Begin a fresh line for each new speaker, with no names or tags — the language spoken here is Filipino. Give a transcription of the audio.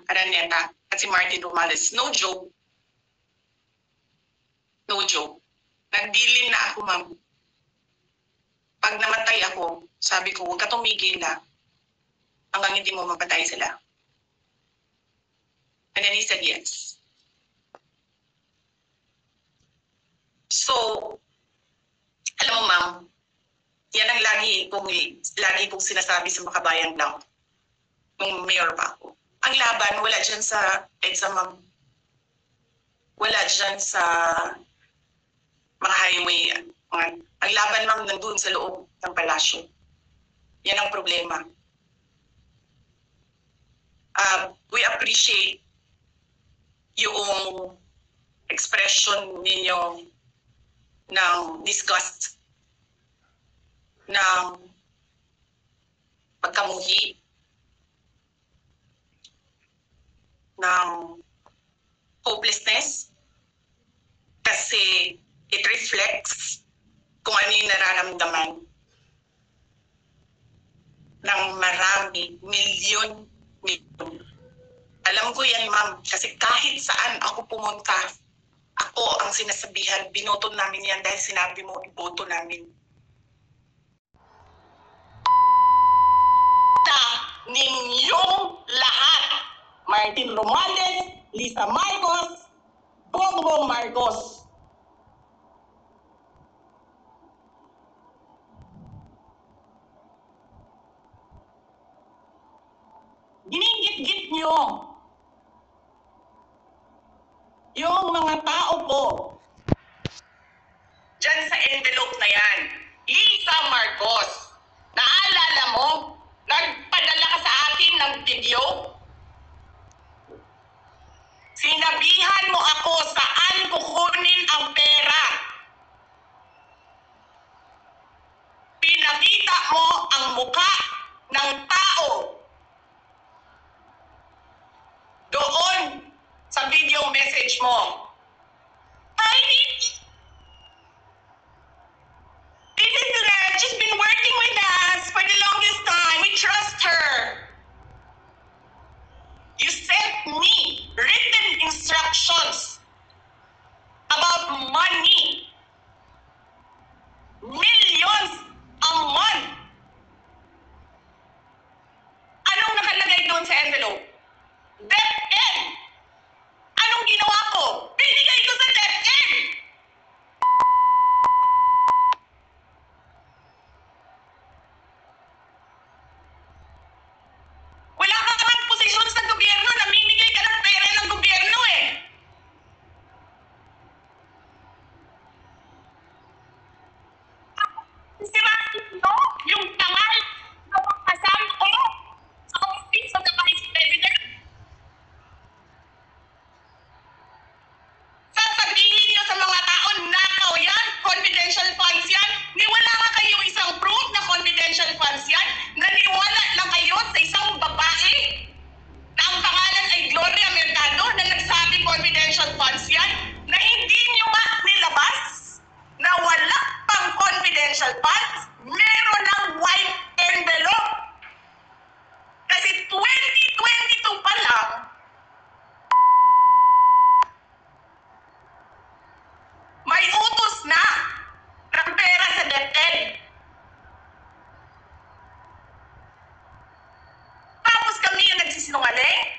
Araneta at si Martin Romales. No joke. No joke. Nagdilin na ako, ma'am. Pag namatay ako, sabi ko, huwag ka tumigil na hanggang hindi mo mapatay sila. And then he said yes. So, alam mo, ma'am, yan ang lagi kong sinasabi sa Makabayan lang nung mayor pa ako. Ang laban, wala dyan sa exam, ma'am. Wala dyan sa mga highway. Ang laban, ma'am, nandun sa loob ng palasyo. Yan ang problema. We appreciate yung expression ninyo ng disgust, ng pagkamuhi, ng hopelessness, kasi it reflects kung ano yung nararamdaman ng marami, milyon. Alam ko yan, ma'am, kasi kahit saan ako pumunta, ako ang sinasabihan, binoto namin yan dahil sinabi mo, iboto namin. Ninyong lahat, Martin Romales, Lisa Marcos, Bongbong Marcos. Ginigit-git nyo yung mga tao po dyan sa envelope na yan. Lisa Marcos, naalala mo, nagpadala ka sa akin ng video? Sinabihan mo ako saan kukunin ang pera. Pinakita mo ang mukha ng tao doon sa video message mo. This is Red. She's been working with us for the longest time. We trust her. You sent me written instructions about money. Millions a month. Anong nakalagay doon sa envelope? DepEd. Anong ginawa ko? Binigay ko sa DepEd. Wala ka naman posisyon sa gobyerno, namimigay ka ng pera ng gobyerno eh. No, yung tangal na kasama ko sa office of the Vice President. Sasabihin niyo sa mga tao, nakaw yan, confidential funds yan. Niwala nga kayo isang proof na confidential funds yan. Naniwala lang kayo sa isang babae na ang pangalan ay Gloria Mercado na nagsabi confidential funds yan, na hindi niyo nga nilabas na wala pang confidential funds, meron ng white envelope. Kasi 2022 pa lang, may utos na ng pera sa DepEd. Tapos kami yung nagsisinungaling?